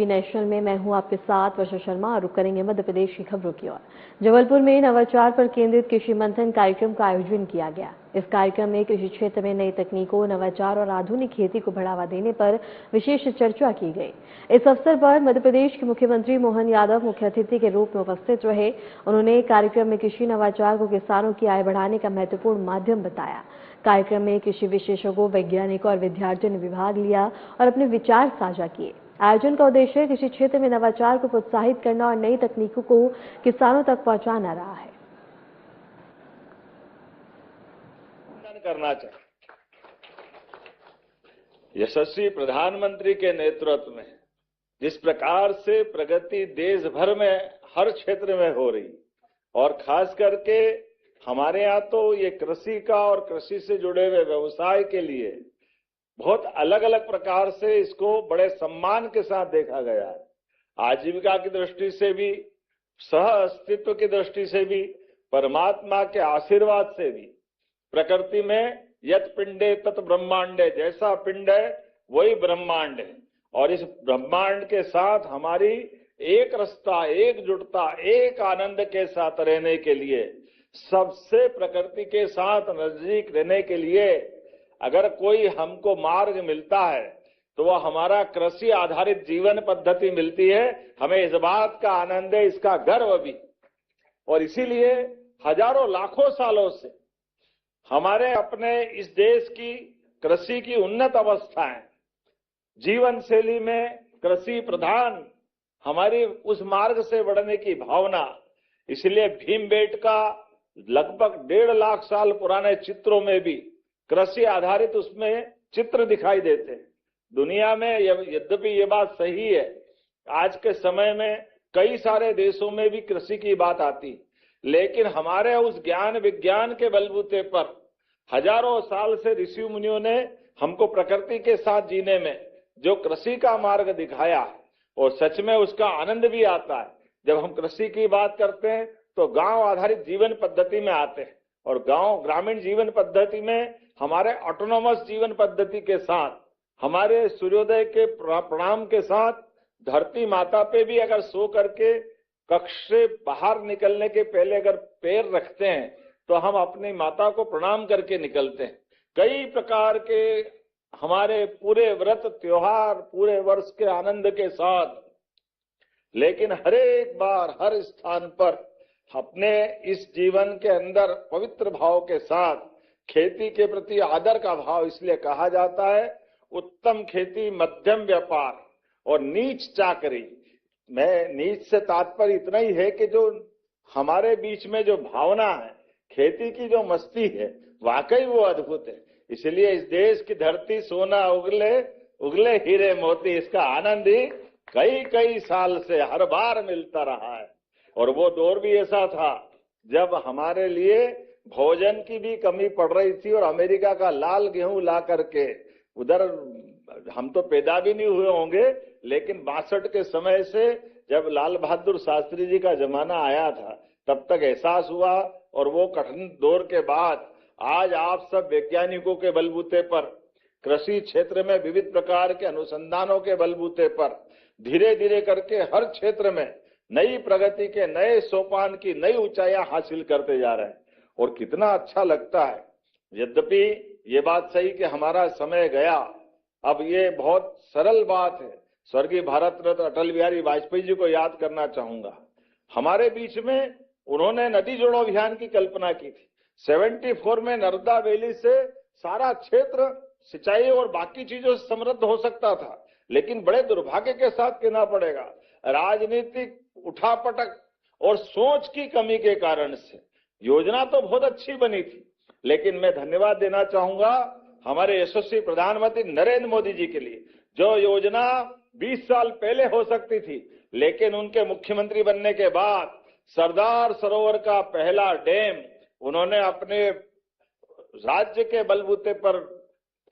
TV national में मैं हूं आपके साथ वर्षा शर्मा और रुक करेंगे मध्य प्रदेश की खबरों की ओर। जबलपुर में नवाचार पर केंद्रित कृषि मंथन कार्यक्रम का आयोजन किया गया। इस कार्यक्रम में कृषि क्षेत्र में नई तकनीकों, नवाचार और आधुनिक खेती को बढ़ावा देने पर विशेष चर्चा की गई। इस अवसर पर मध्य प्रदेश के मुख्यमंत्री मोहन यादव मुख्य अतिथि के रूप में उपस्थित रहे। उन्होंने कार्यक्रम में कृषि नवाचार को किसानों की आय बढ़ाने का महत्वपूर्ण माध्यम बताया। कार्यक्रम में कृषि विशेषज्ञों, वैज्ञानिकों और विद्यार्थियों ने भाग लिया और अपने विचार साझा किए। आयोजन का उद्देश्य कृषि क्षेत्र में नवाचार को प्रोत्साहित करना और नई तकनीकों को किसानों तक पहुंचाना रहा है। करना चाहिए। यशस्वी प्रधानमंत्री के नेतृत्व में जिस प्रकार से प्रगति देश भर में हर क्षेत्र में हो रही और खास करके हमारे यहाँ तो ये कृषि का और कृषि से जुड़े हुए व्यवसाय के लिए बहुत अलग अलग प्रकार से इसको बड़े सम्मान के साथ देखा गया है। आजीविका की दृष्टि से भी, सह अस्तित्व की दृष्टि से भी, परमात्मा के आशीर्वाद से भी। प्रकृति में यत पिंडे तत् ब्रह्मांडे, जैसा पिंड है वही ब्रह्मांड है और इस ब्रह्मांड के साथ हमारी एक रस्ता, एकजुटता, एक आनंद के साथ रहने के लिए, सबसे प्रकृति के साथ नजदीक रहने के लिए अगर कोई हमको मार्ग मिलता है तो वह हमारा कृषि आधारित जीवन पद्धति मिलती है। हमें इस बात का आनंद है, इसका गर्व भी। और इसीलिए हजारों लाखों सालों से हमारे अपने इस देश की कृषि की उन्नत अवस्थाएं, जीवन शैली में कृषि प्रधान हमारी उस मार्ग से बढ़ने की भावना, इसलिए भीमबेटका लगभग 1.5 लाख साल पुराने चित्रों में भी कृषि आधारित उसमें चित्र दिखाई देते हैं। दुनिया में यद्यपि ये बात सही है, आज के समय में कई सारे देशों में भी कृषि की बात आती, लेकिन हमारे उस ज्ञान विज्ञान के बलबूते पर हजारों साल से ऋषि मुनियों ने हमको प्रकृति के साथ जीने में जो कृषि का मार्ग दिखाया है और सच में उसका आनंद भी आता है। जब हम कृषि की बात करते हैं तो गांव आधारित जीवन पद्धति में आते हैं और गांव ग्रामीण जीवन पद्धति में हमारे ऑटोनोमस जीवन पद्धति के साथ, हमारे सूर्योदय के प्रणाम के साथ धरती माता पे भी अगर सो करके कक्ष से बाहर निकलने के पहले अगर पैर रखते हैं तो हम अपनी माता को प्रणाम करके निकलते हैं। कई प्रकार के हमारे पूरे व्रत त्योहार पूरे वर्ष के आनंद के साथ, लेकिन हर एक बार हर स्थान पर अपने इस जीवन के अंदर पवित्र भाव के साथ खेती के प्रति आदर का भाव, इसलिए कहा जाता है उत्तम खेती मध्यम व्यापार और नीच चाकरी। मैं नीच से तात्पर्य इतना ही है कि जो हमारे बीच में जो भावना है, खेती की जो मस्ती है, वाकई वो अद्भुत है। इसलिए इस देश की धरती सोना उगले उगले हीरे मोती, इसका आनंद ही कई कई साल से हर बार मिलता रहा है। और वो दौर भी ऐसा था जब हमारे लिए भोजन की भी कमी पड़ रही थी और अमेरिका का लाल गेहूं ला करके उधर हम तो पैदा भी नहीं हुए होंगे, लेकिन 62 के समय से जब लाल बहादुर शास्त्री जी का जमाना आया था तब तक एहसास हुआ। और वो कठिन दौर के बाद आज आप सब वैज्ञानिकों के बलबूते पर, कृषि क्षेत्र में विविध प्रकार के अनुसंधानों के बलबूते पर धीरे धीरे करके हर क्षेत्र में नई प्रगति के नए सोपान की नई ऊंचाइयां हासिल करते जा रहे हैं और कितना अच्छा लगता है। यद्यपि ये बात सही कि हमारा समय गया, अब ये बहुत सरल बात है। स्वर्गीय भारत रत्न अटल बिहारी वाजपेयी जी को याद करना चाहूंगा। हमारे बीच में उन्होंने नदी जोड़ो अभियान की कल्पना की थी। 74 में नर्मदा वैली से सारा क्षेत्र सिंचाई और बाकी चीजों से समृद्ध हो सकता था, लेकिन बड़े दुर्भाग्य के साथ कहना पड़ेगा, राजनीतिक उठापटक और सोच की कमी के कारण से योजना तो बहुत अच्छी बनी थी, लेकिन मैं धन्यवाद देना चाहूंगा हमारे यशस्वी प्रधानमंत्री नरेंद्र मोदी जी के लिए। जो योजना 20 साल पहले हो सकती थी, लेकिन उनके मुख्यमंत्री बनने के बाद सरदार सरोवर का पहला डैम उन्होंने अपने राज्य के बलबूते पर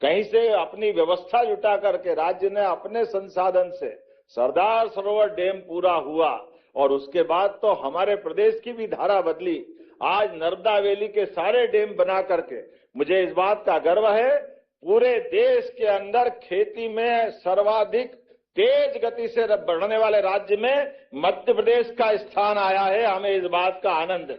कहीं से अपनी व्यवस्था जुटा करके राज्य ने अपने संसाधन से सरदार सरोवर डैम पूरा हुआ और उसके बाद तो हमारे प्रदेश की भी धारा बदली। आज नर्मदा वैली के सारे डैम बना करके मुझे इस बात का गर्व है, पूरे देश के अंदर खेती में सर्वाधिक तेज गति से बढ़ने वाले राज्य में मध्य प्रदेश का स्थान आया है। हमें इस बात का आनंद है।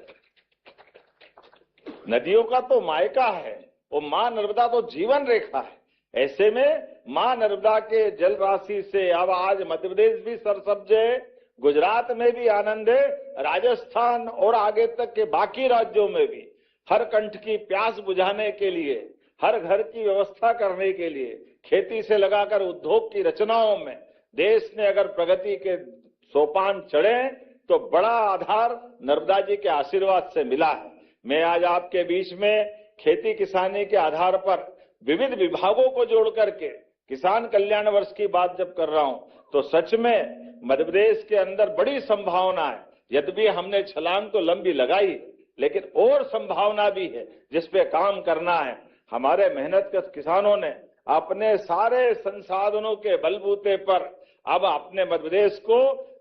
नदियों का तो मायका है, वो मां नर्मदा तो जीवन रेखा है। ऐसे में मां नर्मदा के जल राशि से अब आज मध्य प्रदेश भी सरसब्ज है, गुजरात में भी आनंद है, राजस्थान और आगे तक के बाकी राज्यों में भी हर कंठ की प्यास बुझाने के लिए, हर घर की व्यवस्था करने के लिए, खेती से लगाकर उद्योग की रचनाओं में देश ने अगर प्रगति के सोपान चढ़े तो बड़ा आधार नर्मदा जी के आशीर्वाद से मिला है। मैं आज आपके बीच में खेती किसानी के आधार पर विविध विभागों को जोड़ करके किसान कल्याण वर्ष की बात जब कर रहा हूं तो सच में मध्य प्रदेश के अंदर बड़ी संभावना है। यद्यपि हमने छलांग तो लंबी लगाई, लेकिन और संभावना भी है जिस पे काम करना है। हमारे मेहनतकश किसानों ने अपने सारे संसाधनों के बलबूते पर अब अपने मध्य प्रदेश को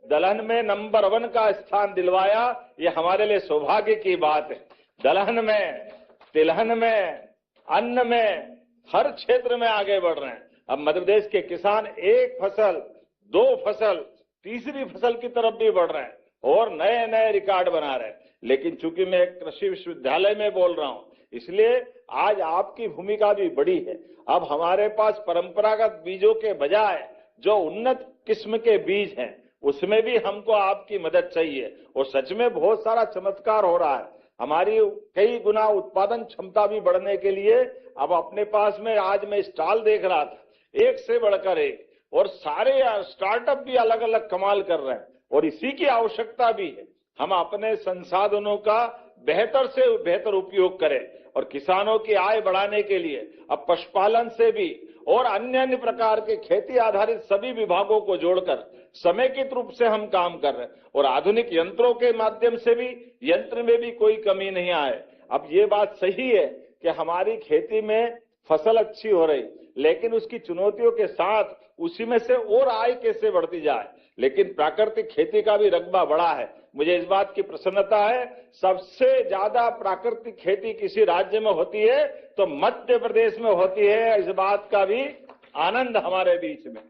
दलहन में नंबर 1 का स्थान दिलवाया। ये हमारे लिए सौभाग्य की बात है। दलहन में, तिलहन में, अन्न में, हर क्षेत्र में आगे बढ़ रहे हैं। अब मध्य प्रदेश के किसान एक फसल, 2 फसल, तीसरी फसल की तरफ भी बढ़ रहे हैं और नए नए रिकॉर्ड बना रहे हैं। लेकिन चूंकि मैं कृषि विश्वविद्यालय में बोल रहा हूं, इसलिए आज आपकी भूमिका भी बड़ी है। अब हमारे पास परंपरागत बीजों के बजाय जो उन्नत किस्म के बीज हैं, उसमें भी हमको आपकी मदद चाहिए। और सच में बहुत सारा चमत्कार हो रहा है। हमारी कई गुना उत्पादन क्षमता भी बढ़ने के लिए अब अपने पास में आज मैं स्टॉल देख रहा था, एक से बढ़कर एक, और सारे स्टार्टअप भी अलग अलग कमाल कर रहे हैं और इसी की आवश्यकता भी है। हम अपने संसाधनों का बेहतर से बेहतर उपयोग करें और किसानों की आय बढ़ाने के लिए अब पशुपालन से भी और अन्य प्रकार के खेती आधारित सभी विभागों को जोड़कर समेकित रूप से हम काम कर रहे हैं और आधुनिक यंत्रों के माध्यम से भी यंत्र में भी कोई कमी नहीं आए। अब ये बात सही है कि हमारी खेती में फसल अच्छी हो रही, लेकिन उसकी चुनौतियों के साथ उसी में से और आय कैसे बढ़ती जाए। लेकिन प्राकृतिक खेती का भी रकबा बड़ा है। मुझे इस बात की प्रसन्नता है, सबसे ज्यादा प्राकृतिक खेती किसी राज्य में होती है तो मध्य प्रदेश में होती है। इस बात का भी आनंद हमारे बीच में।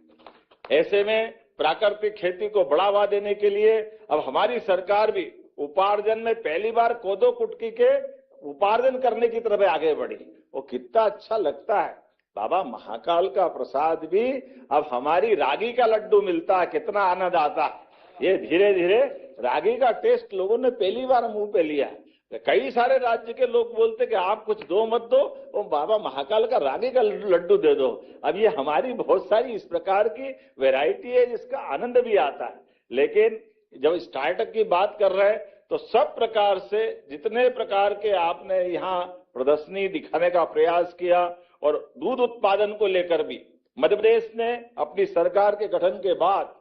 ऐसे में प्राकृतिक खेती को बढ़ावा देने के लिए अब हमारी सरकार भी उपार्जन में पहली बार कोदो कुटकी के उपार्जन करने की तरफ आगे बढ़ी। वो कितना अच्छा लगता है। बाबा महाकाल का प्रसाद भी अब हमारी रागी का लड्डू मिलता है, कितना आनंद आता है। ये धीरे धीरे रागी का टेस्ट लोगों ने पहली बार मुंह पे लिया है। कई सारे राज्य के लोग बोलते कि आप कुछ दो मत दो, वो बाबा महाकाल का रागी का लड्डू दे दो। अब ये हमारी बहुत सारी इस प्रकार की वैरायटी है जिसका आनंद भी आता है। लेकिन जब स्टार्टअप की बात कर रहे हैं तो सब प्रकार से जितने प्रकार के आपने यहाँ प्रदर्शनी दिखाने का प्रयास किया और दूध उत्पादन को लेकर भी मध्य प्रदेश ने अपनी सरकार के गठन के बाद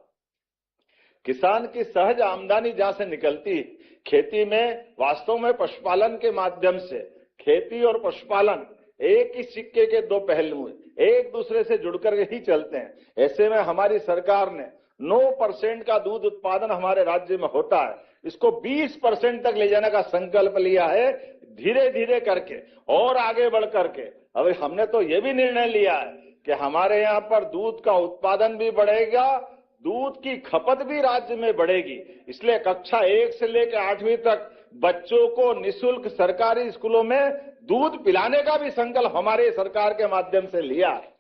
किसान की सहज आमदनी जहां से निकलती है, खेती में वास्तव में पशुपालन के माध्यम से खेती और पशुपालन एक ही सिक्के के दो पहलू हैं, एक दूसरे से जुड़कर ही चलते हैं। ऐसे में हमारी सरकार ने 9% का दूध उत्पादन हमारे राज्य में होता है, इसको 20% तक ले जाने का संकल्प लिया है धीरे धीरे करके और आगे बढ़ करके। अब हमने तो ये भी निर्णय लिया है कि हमारे यहाँ पर दूध का उत्पादन भी बढ़ेगा, दूध की खपत भी राज्य में बढ़ेगी। इसलिए कक्षा 1 से लेकर 8वीं तक बच्चों को निःशुल्क सरकारी स्कूलों में दूध पिलाने का भी संकल्प हमारे सरकार के माध्यम से लिया है।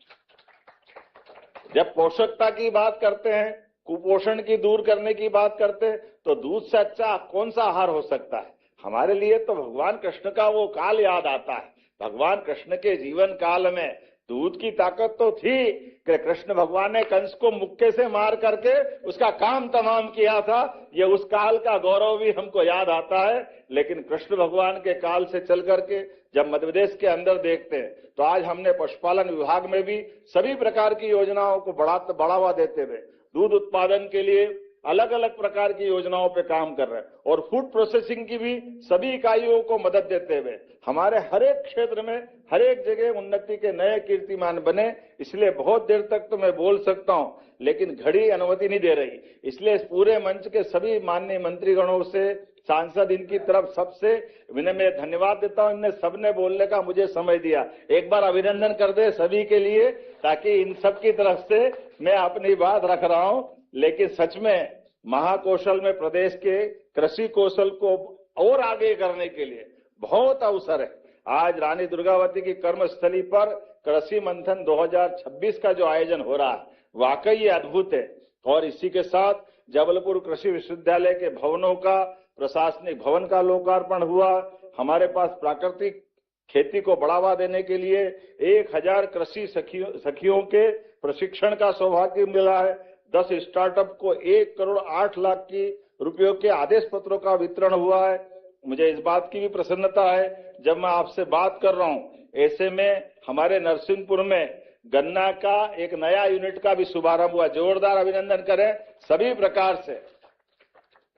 जब पोषकता की बात करते हैं, कुपोषण की दूर करने की बात करते हैं, तो दूध से अच्छा कौन सा आहार हो सकता है। हमारे लिए तो भगवान कृष्ण का वो काल याद आता है। भगवान कृष्ण के जीवन काल में दूध की ताकत तो थी कि कृष्ण भगवान ने कंस को मुक्के से मार करके उसका काम तमाम किया था। ये उस काल का गौरव भी हमको याद आता है। लेकिन कृष्ण भगवान के काल से चल करके जब मध्य प्रदेश के अंदर देखते हैं तो आज हमने पशुपालन विभाग में भी सभी प्रकार की योजनाओं को बढ़ावा देते हुए दूध उत्पादन के लिए अलग अलग प्रकार की योजनाओं पे काम कर रहे हैं और फूड प्रोसेसिंग की भी सभी इकाइयों को मदद देते हुए हमारे हर एक क्षेत्र में हर एक जगह उन्नति के नए कीर्तिमान बने। इसलिए बहुत देर तक तो मैं बोल सकता हूं, लेकिन घड़ी अनुमति नहीं दे रही। इसलिए इस पूरे मंच के सभी माननीय मंत्रीगणों से, सांसद इनकी तरफ सबसे विनम्र धन्यवाद देता हूं। इनने सबने बोलने का मुझे समय दिया। एक बार अभिनंदन कर दे सभी के लिए, ताकि इन सब की तरफ से मैं अपनी बात रख रहा हूं। लेकिन सच में महाकौशल में प्रदेश के कृषि कौशल को और आगे करने के लिए बहुत अवसर है। आज रानी दुर्गावती की कर्मस्थली पर कृषि मंथन 2026 का जो आयोजन हो रहा है, वाकई ये अद्भुत है। और इसी के साथ जबलपुर कृषि विश्वविद्यालय के भवनों का, प्रशासनिक भवन का लोकार्पण हुआ। हमारे पास प्राकृतिक खेती को बढ़ावा देने के लिए 1000 कृषि सखियों के प्रशिक्षण का सौभाग्य मिला है। 10 स्टार्टअप को 1 करोड़ 8 लाख की रुपयों के आदेश पत्रों का वितरण हुआ है। मुझे इस बात की भी प्रसन्नता है, जब मैं आपसे बात कर रहा हूं, ऐसे में हमारे नरसिंहपुर में गन्ना का एक नया यूनिट का भी शुभारंभ हुआ। जोरदार अभिनंदन करें सभी प्रकार से।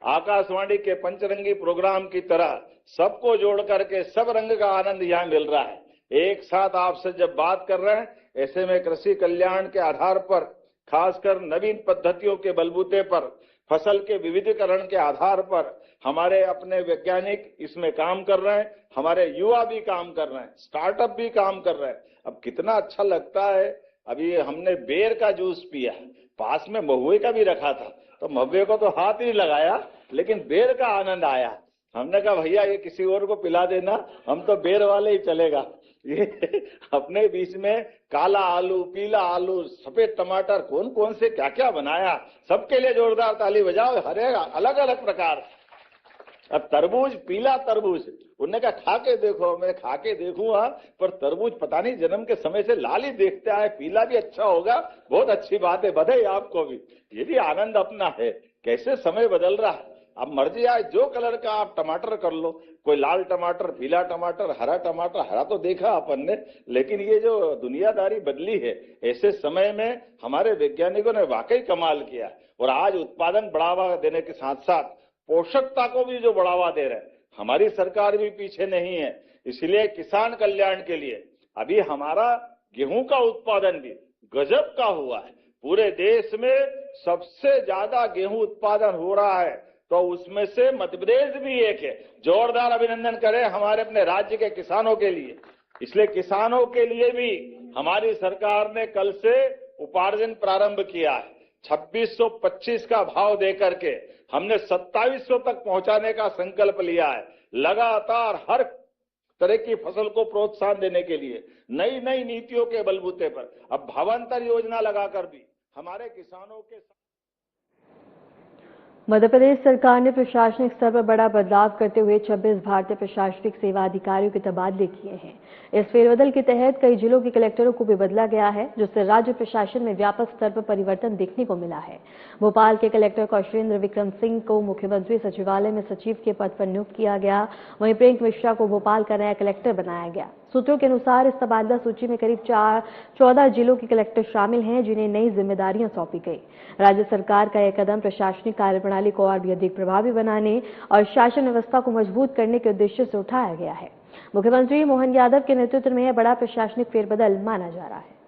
आकाशवाणी के पंचरंगी प्रोग्राम की तरह सबको जोड़ करके सब रंग का आनंद यहाँ मिल रहा है। एक साथ आपसे जब बात कर रहे हैं, ऐसे में कृषि कल्याण के आधार पर, खासकर नवीन पद्धतियों के बलबूते पर, फसल के विविधीकरण के आधार पर हमारे अपने वैज्ञानिक इसमें काम कर रहे हैं, हमारे युवा भी काम कर रहे हैं, स्टार्टअप भी काम कर रहे हैं। अब कितना अच्छा लगता है। अभी हमने बेर का जूस पिया, पास में महुए का भी रखा था, तो महुए को तो हाथ ही नहीं लगाया, लेकिन बेर का आनंद आया। हमने कहा भैया ये किसी और को पिला देना, हम तो बेर वाले ही चलेगा। ये अपने बीच में काला आलू, पीला आलू, सफेद टमाटर, कौन कौन से क्या क्या बनाया। सबके लिए जोरदार ताली बजाओ। हरे अलग अलग प्रकार। अब तरबूज, पीला तरबूज, उन्होंने कहा खा के देखो। मैं खा के देखूंगा, पर तरबूज पता नहीं जन्म के समय से लाल ही देखते आए, पीला भी अच्छा होगा, बहुत अच्छी बात है, बधाई आपको भी। ये भी आनंद अपना है। कैसे समय बदल रहा है। अब मर्जी आए जो कलर का आप टमाटर कर लो, कोई लाल टमाटर, पीला टमाटर, हरा टमाटर। हरा तो देखा अपन ने, लेकिन ये जो दुनियादारी बदली है, ऐसे समय में हमारे वैज्ञानिकों ने वाकई कमाल किया। और आज उत्पादन बढ़ावा देने के साथ साथ पोषकता को भी जो बढ़ावा दे रहे हैं, हमारी सरकार भी पीछे नहीं है। इसलिए किसान कल्याण के लिए अभी हमारा गेहूं का उत्पादन भी गजब का हुआ है। पूरे देश में सबसे ज्यादा गेहूं उत्पादन हो रहा है, तो उसमें से मध्य प्रदेश भी एक है। जोरदार अभिनंदन करें हमारे अपने राज्य के किसानों के लिए। इसलिए किसानों के लिए भी हमारी सरकार ने कल से उपार्जन प्रारंभ किया है। 2625 का भाव देकर के हमने 2700 तक पहुंचाने का संकल्प लिया है। लगातार हर तरह की फसल को प्रोत्साहन देने के लिए नई नई नीतियों के बलबूते पर अब भावांतर योजना लगाकर भी हमारे किसानों के मध्य प्रदेश सरकार ने प्रशासनिक स्तर पर बड़ा बदलाव करते हुए 26 भारतीय प्रशासनिक सेवा अधिकारियों के तबादले किए हैं। इस फेरबदल के तहत कई जिलों के कलेक्टरों को भी बदला गया है, जिससे राज्य प्रशासन में व्यापक स्तर पर परिवर्तन देखने को मिला है। भोपाल के कलेक्टर कौशलेंद्र विक्रम सिंह को मुख्यमंत्री सचिवालय में सचिव के पद पर नियुक्त किया गया। वहीं प्रियंक मिश्रा को भोपाल का नया कलेक्टर बनाया गया। सूत्रों के अनुसार इस तबादला सूची में करीब 14 जिलों के कलेक्टर शामिल हैं, जिन्हें नई जिम्मेदारियां सौंपी गई। राज्य सरकार का यह कदम प्रशासनिक कार्यप्रणाली को और भी अधिक प्रभावी बनाने और शासन व्यवस्था को मजबूत करने के उद्देश्य से उठाया गया है। मुख्यमंत्री मोहन यादव के नेतृत्व में यह बड़ा प्रशासनिक फेरबदल माना जा रहा है।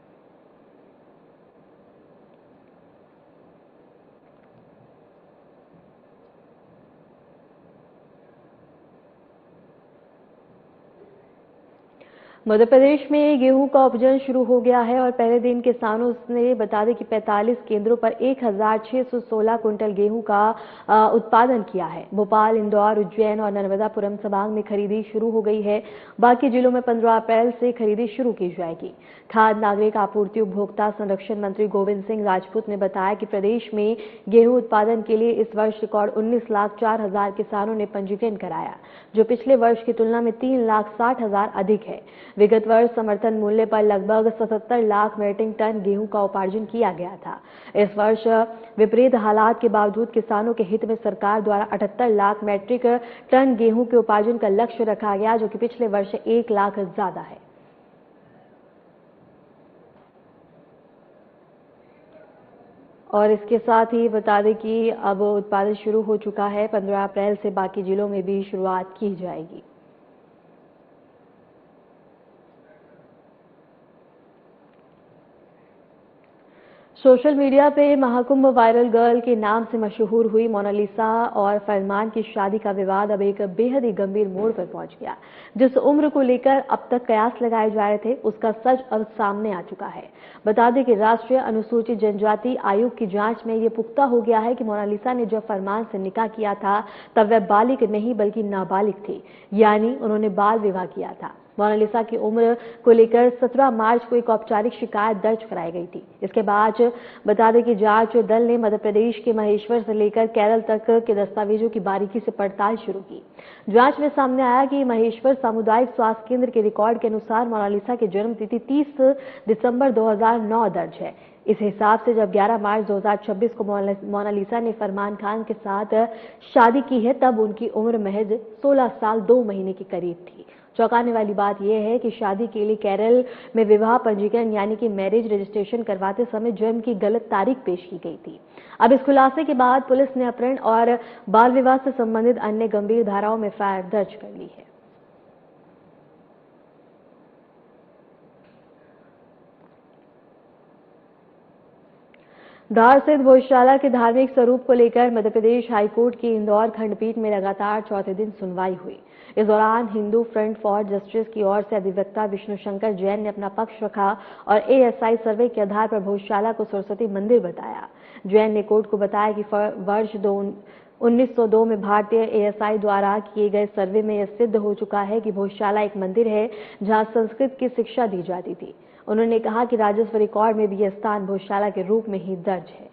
मध्य प्रदेश में गेहूं का उपजन शुरू हो गया है और पहले दिन किसानों ने बता दें कि 45 केंद्रों पर 1616 क्विंटल गेहूं का उत्पादन किया है। भोपाल, इंदौर, उज्जैन और नर्मदापुरम संभाग में खरीदी शुरू हो गई है। बाकी जिलों में 15 अप्रैल से खरीदी शुरू की जाएगी। खाद्य नागरिक आपूर्ति उपभोक्ता संरक्षण मंत्री गोविंद सिंह राजपूत ने बताया कि प्रदेश में गेहूं उत्पादन के लिए इस वर्ष रिकॉर्ड 19,04,000 किसानों ने पंजीकरण कराया, जो पिछले वर्ष की तुलना में 3,60,000 अधिक है। विगत वर्ष समर्थन मूल्य पर लगभग 77 लाख मीट्रिक टन गेहूं का उपार्जन किया गया था। इस वर्ष विपरीत हालात के बावजूद किसानों के हित में सरकार द्वारा 78 लाख मीट्रिक टन गेहूं के उपार्जन का लक्ष्य रखा गया, जो कि पिछले वर्ष 1 लाख ज्यादा है। और इसके साथ ही बता दें कि अब उत्पादन शुरू हो चुका है। 15 अप्रैल से बाकी जिलों में भी शुरुआत की जाएगी। सोशल मीडिया पे महाकुंभ वायरल गर्ल के नाम से मशहूर हुई मोनालिसा और फरमान की शादी का विवाद अब एक बेहद ही गंभीर मोड़ पर पहुंच गया। जिस उम्र को लेकर अब तक कयास लगाए जा रहे थे, उसका सच अब सामने आ चुका है। बता दें कि राष्ट्रीय अनुसूचित जनजाति आयोग की जांच में ये पुख्ता हो गया है कि मोनालिसा ने जब फरमान से निकाह किया था, तब वह बालिग नहीं बल्कि नाबालिग थी, यानी उन्होंने बाल विवाह किया था। मोनालिसा की उम्र को लेकर 17 मार्च को एक औपचारिक शिकायत दर्ज कराई गई थी। इसके बाद बता दें कि जांच दल ने मध्य प्रदेश के महेश्वर से लेकर केरल तक के दस्तावेजों की बारीकी से पड़ताल शुरू की। जांच में सामने आया कि महेश्वर सामुदायिक स्वास्थ्य केंद्र के रिकॉर्ड के अनुसार मोनालिसा की जन्म तिथि 30 दिसंबर 2009 दर्ज है। इस हिसाब से जब 11 मार्च 2026 को मोनालिसा ने फरमान खान के साथ शादी की है, तब उनकी उम्र महज 16 साल 2 महीने के करीब थी। चौंकाने वाली बात यह है कि शादी के लिए केरल में विवाह पंजीकरण यानी कि मैरिज रजिस्ट्रेशन करवाते समय जन्म की गलत तारीख पेश की गई थी। अब इस खुलासे के बाद पुलिस ने अपहरण और बाल विवाह से संबंधित अन्य गंभीर धाराओं में एफआईआर दर्ज कर ली है। धार स्थित भोजशाला के धार्मिक स्वरूप को लेकर मध्य प्रदेश हाईकोर्ट की इंदौर खंडपीठ में लगातार चौथे दिन सुनवाई हुई। इस दौरान हिंदू फ्रंट फॉर जस्टिस की ओर से अधिवक्ता विष्णु शंकर जैन ने अपना पक्ष रखा और एएसआई सर्वे के आधार पर भोजशाला को सरस्वती मंदिर बताया। जैन ने कोर्ट को बताया कि वर्ष 1902 में भारतीय एएसआई द्वारा किए गए सर्वे में यह सिद्ध हो चुका है कि भोजशाला एक मंदिर है जहां संस्कृत की शिक्षा दी जाती थी। उन्होंने कहा कि राजस्व रिकॉर्ड में भी यह स्थान भोजशाला के रूप में ही दर्ज है।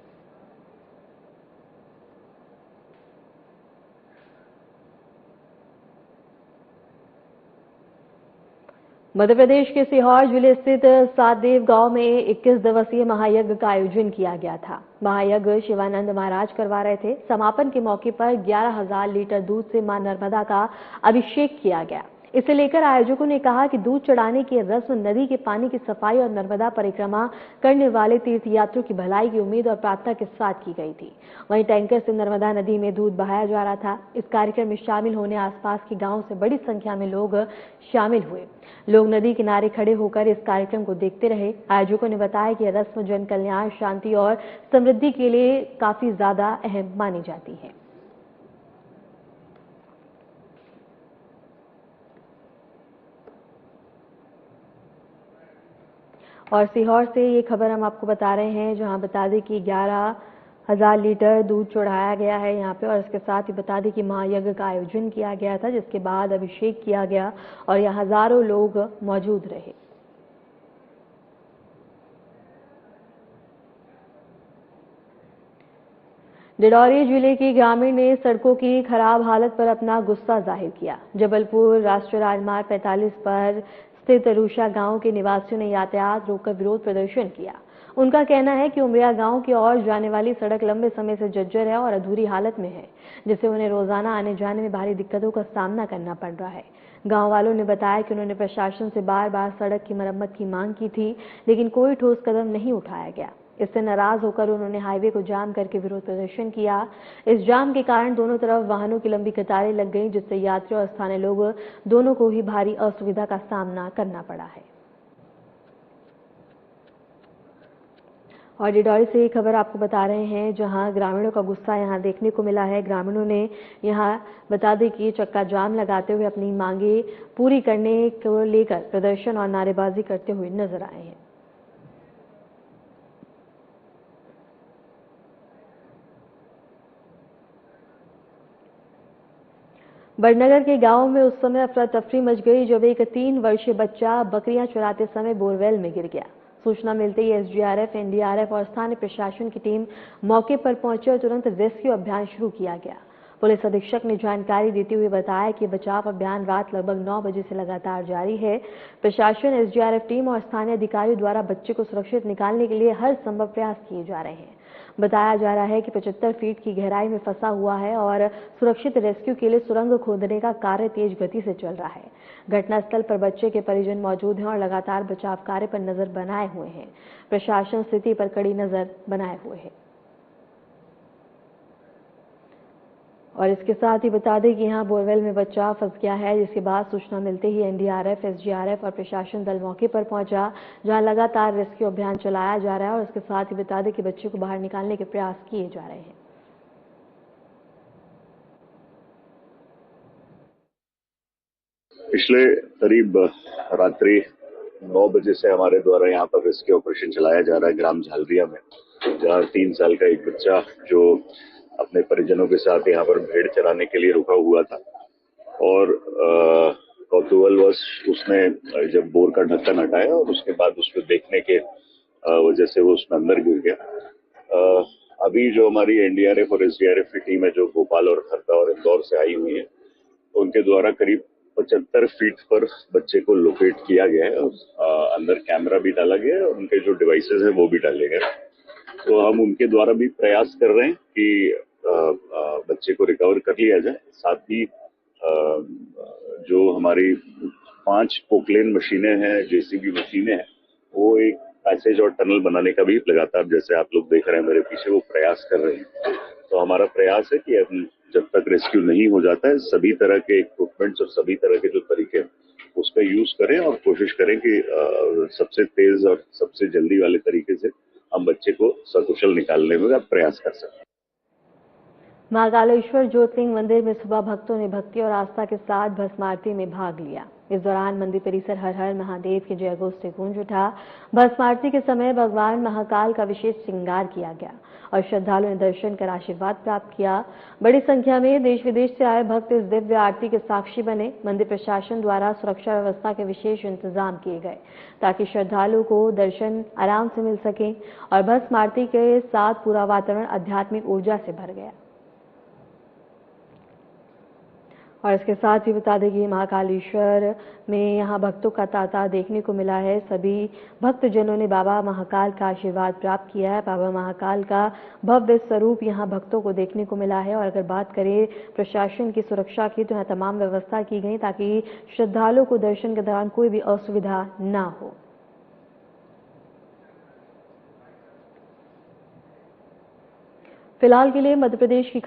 मध्य प्रदेश के सीहोर जिले स्थित सातदेव गांव में 21 दिवसीय महायज्ञ का आयोजन किया गया था। महायज्ञ शिवानंद महाराज करवा रहे थे। समापन के मौके पर 11,000 लीटर दूध से मां नर्मदा का अभिषेक किया गया। इसे लेकर आयोजकों ने कहा कि दूध चढ़ाने की रस्म नदी के पानी की सफाई और नर्मदा परिक्रमा करने वाले तीर्थयात्रियों की भलाई की उम्मीद और प्रार्थना के साथ की गई थी। वहीं टैंकर से नर्मदा नदी में दूध बहाया जा रहा था। इस कार्यक्रम में शामिल होने आसपास के गांवों से बड़ी संख्या में लोग शामिल हुए। लोग नदी किनारे खड़े होकर इस कार्यक्रम को देखते रहे। आयोजकों ने बताया कि यह रस्म जन कल्याण, शांति और समृद्धि के लिए काफी ज्यादा अहम मानी जाती है। और सीहोर से ये खबर हम आपको बता रहे हैं, जहां बता दें कि 11,000 लीटर दूध चढ़ाया गया है यहाँ पे। और इसके साथ ही बता दें कि महायज्ञ का आयोजन किया गया था, जिसके बाद अभिषेक किया गया और यहाँ हजारों लोग मौजूद रहे। डिंडौरी जिले के ग्रामीण ने सड़कों की खराब हालत पर अपना गुस्सा जाहिर किया। जबलपुर राष्ट्रीय राजमार्ग 45 पर स्थित रूषा गांव के निवासियों ने यातायात रोककर विरोध प्रदर्शन किया। उनका कहना है कि उमरिया गांव की ओर जाने वाली सड़क लंबे समय से जर्जर है और अधूरी हालत में है, जिससे उन्हें रोजाना आने जाने में भारी दिक्कतों का सामना करना पड़ रहा है। गांव वालों ने बताया कि उन्होंने प्रशासन से बार बार सड़क की मरम्मत की मांग की थी, लेकिन कोई ठोस कदम नहीं उठाया गया। इससे नाराज होकर उन्होंने हाईवे को जाम करके विरोध प्रदर्शन किया। इस जाम के कारण दोनों तरफ वाहनों की लंबी कतारें लग गईं, जिससे यात्रियों और स्थानीय लोग दोनों को ही भारी असुविधा का सामना करना पड़ा है। और डिंडौरी से एक खबर आपको बता रहे हैं, जहां ग्रामीणों का गुस्सा यहां देखने को मिला है। ग्रामीणों ने यहां बता दें कि चक्का जाम लगाते हुए अपनी मांगे पूरी करने को लेकर प्रदर्शन और नारेबाजी करते हुए नजर आए हैं। बड़नगर के गांव में उस समय अफरा तफरी मच गई जब एक 3 वर्षीय बच्चा बकरियां चराते समय बोरवेल में गिर गया। सूचना मिलते ही एसडीआरएफ, एनडीआरएफ और स्थानीय प्रशासन की टीम मौके पर पहुंची और तुरंत रेस्क्यू अभियान शुरू किया गया। पुलिस अधीक्षक ने जानकारी देते हुए बताया कि बचाव अभियान रात लगभग 9 बजे से लगातार जारी है। प्रशासन, एसडीआरएफ टीम और स्थानीय अधिकारियों द्वारा बच्चे को सुरक्षित निकालने के लिए हर संभव प्रयास किए जा रहे हैं। बताया जा रहा है कि 75 फीट की गहराई में फंसा हुआ है और सुरक्षित रेस्क्यू के लिए सुरंग खोदने का कार्य तेज गति से चल रहा है। घटनास्थल पर बच्चे के परिजन मौजूद हैं और लगातार बचाव कार्य पर नजर बनाए हुए हैं। प्रशासन स्थिति पर कड़ी नजर बनाए हुए है। और इसके साथ ही बता दें कि यहां बोरवेल में बच्चा फंस गया है, जिसके बाद सूचना मिलते ही एनडीआरएफ, एसडीआरएफ और प्रशासन दल मौके पर पहुंचा, जहां लगातार रेस्क्यू अभियान चलाया जा रहा है। और इसके साथ ही बता दें कि बच्चे को बाहर निकालने के प्रयास किए जा रहे हैं। पिछले करीब रात्रि 9 बजे से हमारे द्वारा यहाँ पर रेस्क्यू ऑपरेशन चलाया जा रहा है ग्राम झालरिया में, जहाँ 3 साल का एक बच्चा जो अपने परिजनों के साथ यहाँ पर भेड़ चराने के लिए रुका हुआ था और कौतूहलवश उसने जब बोर का ढक्कन हटाया और उसके बाद उसको देखने के वजह से वो उसमें अंदर गिर गया। अभी जो हमारी एनडीआरएफ और एसडीआरएफ की टीम है जो भोपाल और हरदा और इंदौर से आई हुई है, तो उनके द्वारा करीब 75 फीट पर बच्चे को लोकेट किया गया है और अंदर कैमरा भी डाला गया है और उनके जो डिवाइसेस हैं वो भी डाले गए। तो हम उनके द्वारा भी प्रयास कर रहे हैं कि बच्चे को रिकवर कर लिया जाए। साथ ही जो हमारी 5 पोकलेन मशीनें हैं, जेसीबी मशीनें हैं, वो एक पैसेज और टनल बनाने का भी लगातार, जैसे आप लोग देख रहे हैं मेरे पीछे, वो प्रयास कर रहे हैं। तो हमारा प्रयास है कि जब तक रेस्क्यू नहीं हो जाता है, सभी तरह के इक्विपमेंट्स और सभी तरह के जो तरीके हैं उस पर यूज करें और कोशिश करें कि सबसे तेज और सबसे जल्दी वाले तरीके से हम बच्चे को सकुशल निकालने में प्रयास कर सकते हैं। महाकालेश्वर ज्योतिर्लिंग मंदिर में सुबह भक्तों ने भक्ति और आस्था के साथ भस्म आरती में भाग लिया। इस दौरान मंदिर परिसर हर हर महादेव के जयघोष से गूंज उठा। भस्म आरती के समय भगवान महाकाल का विशेष श्रृंगार किया गया और श्रद्धालुओं ने दर्शन कर आशीर्वाद प्राप्त किया। बड़ी संख्या में देश विदेश से आए भक्त इस दिव्य आरती के साक्षी बने। मंदिर प्रशासन द्वारा सुरक्षा व्यवस्था के विशेष इंतजाम किए गए ताकि श्रद्धालुओं को दर्शन आराम से मिल सके और भस्म आरती के साथ पूरा वातावरण आध्यात्मिक ऊर्जा से भर गया। और इसके साथ ही बता दें कि महाकालेश्वर में यहां भक्तों का तांता देखने को मिला है। सभी भक्तजनों ने बाबा महाकाल का आशीर्वाद प्राप्त किया है। बाबा महाकाल का भव्य स्वरूप यहां भक्तों को देखने को मिला है। और अगर बात करें प्रशासन की सुरक्षा की, तो यहां तमाम व्यवस्था की गई ताकि श्रद्धालुओं को दर्शन के दौरान कोई भी असुविधा न हो। फिलहाल के लिए मध्य प्रदेश की